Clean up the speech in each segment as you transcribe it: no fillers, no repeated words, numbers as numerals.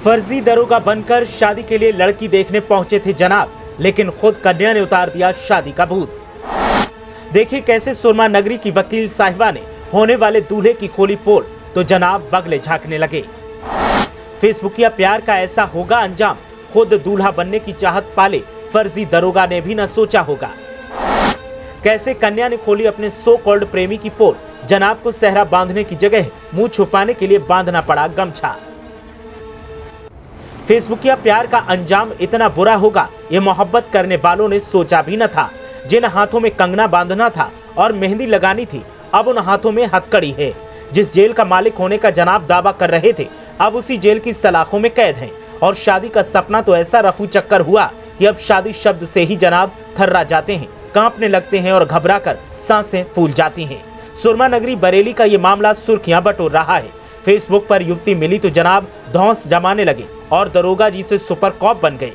फर्जी दरोगा बनकर शादी के लिए लड़की देखने पहुंचे थे जनाब, लेकिन खुद कन्या ने उतार दिया शादी का भूत। देखिए कैसे सुरमा नगरी की वकील साहिबा ने होने वाले दूल्हे की खोली पोल तो जनाब बगले झांकने लगे। फेसबुकिया प्यार का ऐसा होगा अंजाम, खुद दूल्हा बनने की चाहत पाले फर्जी दरोगा ने भी न सोचा होगा। कैसे कन्या ने खोली अपने सो कॉल्ड प्रेमी की पोल, जनाब को सहरा बांधने की जगह मुंह छुपाने के लिए बांधना पड़ा गमछा। फेसबुकिया प्यार का अंजाम इतना बुरा होगा ये मोहब्बत करने वालों ने सोचा भी न था। जिन हाथों में कंगना बांधना था और मेहंदी लगानी थी, अब उन हाथों में हथकड़ी है। जिस जेल का मालिक होने का जनाब दावा कर रहे थे, अब उसी जेल की सलाखों में कैद हैं। और शादी का सपना तो ऐसा रफू चक्कर हुआ कि अब शादी शब्द से ही जनाब थर्रा जाते हैं, कांपने लगते हैं और घबराकर सांसें फूल जाती हैं। सुरमा नगरी बरेली का ये मामला सुर्खियां बटोर रहा है। फेसबुक पर युवती मिली तो जनाब धौंस जमाने लगे और दरोगा जी से सुपर कॉप बन गए।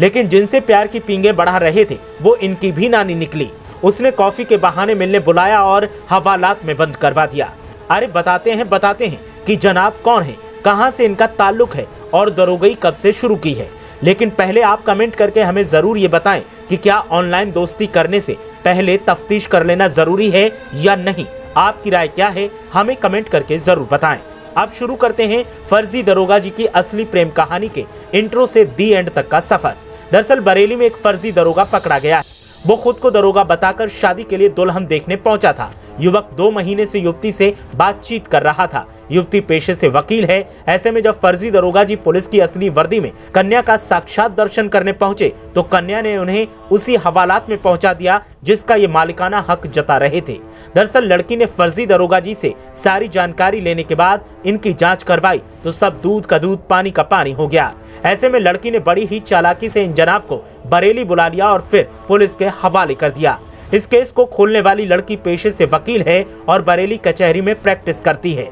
लेकिन जिनसे प्यार की पींगे बढ़ा रहे थे वो इनकी भी नानी निकली। उसने कॉफी के बहाने मिलने बुलाया और हवालात में बंद करवा दिया। अरे बताते हैं कि जनाब कौन है, कहां से इनका ताल्लुक है और दरोगई कब से शुरू की है। लेकिन पहले आप कमेंट करके हमें जरूर ये बताएं कि क्या ऑनलाइन दोस्ती करने से पहले तफ्तीश कर लेना जरूरी है या नहीं। आपकी राय क्या है, हमें कमेंट करके जरूर बताएं। अब शुरू करते हैं फर्जी दरोगा जी की असली प्रेम कहानी के इंट्रो से दी एंड तक का सफर। दरअसल बरेली में एक फर्जी दरोगा पकड़ा गया है। वो खुद को दरोगा बताकर शादी के लिए दुल्हन देखने पहुंचा था। युवक 2 महीने से युवती से बातचीत कर रहा था। युवती पेशे से वकील है। ऐसे में जब फर्जी दरोगा जी पुलिस की असली वर्दी में कन्या का साक्षात दर्शन करने पहुंचे तो कन्या ने उन्हें उसी हवालात में पहुंचा दिया जिसका ये मालिकाना हक जता रहे थे। दरअसल लड़की ने फर्जी दरोगा जी से सारी जानकारी लेने के बाद इनकी जांच करवाई तो सब दूध का दूध पानी का पानी हो गया। ऐसे में लड़की ने बड़ी ही चालाकी से इन जनाब को बरेली बुला लिया और फिर पुलिस के हवाले कर दिया। इस केस को खोलने वाली लड़की पेशे से वकील है और बरेली कचहरी में प्रैक्टिस करती है।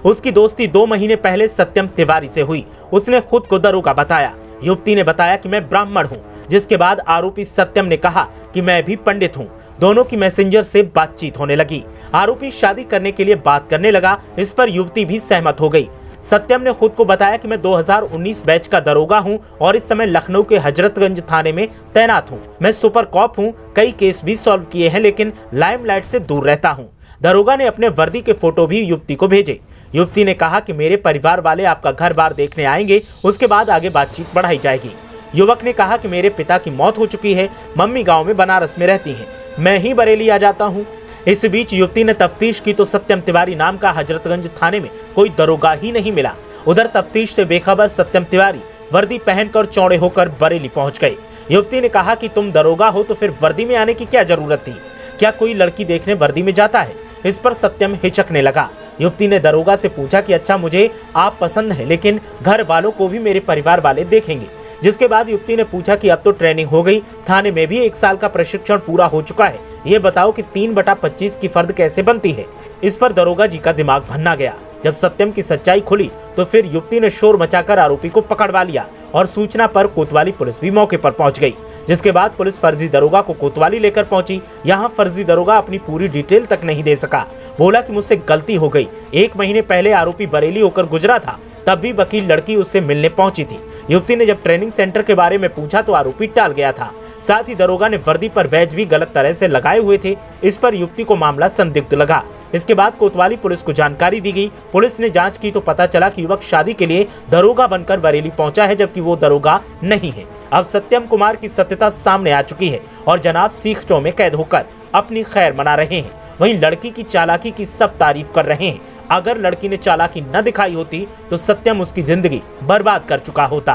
उसकी दोस्ती 2 महीने पहले सत्यम तिवारी से हुई। उसने खुद को दरोगा बताया। युवती ने बताया कि मैं ब्राह्मण हूं, जिसके बाद आरोपी सत्यम ने कहा कि मैं भी पंडित हूं। दोनों की मैसेंजर से बातचीत होने लगी। आरोपी शादी करने के लिए बात करने लगा। इस पर युवती भी सहमत हो गई। सत्यम ने खुद को बताया कि मैं 2019 बैच का दरोगा हूं और इस समय लखनऊ के हजरतगंज थाने में तैनात हूं। मैं सुपर कॉप हूं, कई केस भी सॉल्व किए हैं, लेकिन लाइमलाइट से दूर रहता हूं। दरोगा ने अपने वर्दी के फोटो भी युवती को भेजे। युवती ने कहा कि मेरे परिवार वाले आपका घर बार देखने आएंगे, उसके बाद आगे बातचीत बढ़ाई जाएगी। युवक ने कहा कि मेरे पिता की मौत हो चुकी है, मम्मी गाँव में बनारस में रहती है, मैं ही बरेली आ जाता हूँ। इस बीच युवती ने तफ्तीश की तो सत्यम तिवारी नाम का हजरतगंज थाने में कोई दरोगा ही नहीं मिला। उधर तफ्तीश से बेखबर सत्यम तिवारी वर्दी पहनकर चौड़े होकर बरेली पहुंच गए। युवती ने कहा कि तुम दरोगा हो तो फिर वर्दी में आने की क्या जरूरत थी, क्या कोई लड़की देखने वर्दी में जाता है। इस पर सत्यम हिचकने लगा। युवती ने दरोगा से पूछा कि अच्छा मुझे आप पसंद है, लेकिन घर वालों को भी मेरे परिवार वाले देखेंगे। जिसके बाद युवती ने पूछा कि अब तो ट्रेनिंग हो गई, थाने में भी 1 साल का प्रशिक्षण पूरा हो चुका है, ये बताओ कि 3/25 की फर्द कैसे बनती है। इस पर दरोगा जी का दिमाग भन्ना गया। जब सत्यम की सच्चाई खुली तो फिर युवती ने शोर मचाकर आरोपी को पकड़वा लिया और सूचना पर कोतवाली पुलिस भी मौके पर पहुंच गई। जिसके बाद पुलिस फर्जी दरोगा को कोतवाली लेकर पहुंची। यहाँ फर्जी दरोगा अपनी पूरी डिटेल तक नहीं दे सका। बोला कि मुझसे गलती हो गई, 1 महीने पहले आरोपी बरेली होकर गुजरा था, तब भी वकील लड़की उससे मिलने पहुंची थी। युवती ने जब ट्रेनिंग सेंटर के बारे में पूछा तो आरोपी टाल गया था। साथ ही दरोगा ने वर्दी पर बैज भी गलत तरह से लगाए हुए थे। इस पर युवती को मामला संदिग्ध लगा। इसके बाद कोतवाली पुलिस को जानकारी दी गई। पुलिस ने जांच की तो पता चला कि युवक शादी के लिए दरोगा बनकर बरेली पहुंचा है, जबकि वो दरोगा नहीं है। अब सत्यम कुमार की सत्यता सामने आ चुकी है और जनाब सीखचों में कैद होकर अपनी खैर मना रहे हैं। वहीं लड़की की चालाकी की सब तारीफ कर रहे हैं। अगर लड़की ने चालाकी न दिखाई होती तो सत्यम उसकी जिंदगी बर्बाद कर चुका होता।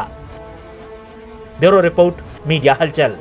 ब्यूरो रिपोर्ट, मीडिया हलचल।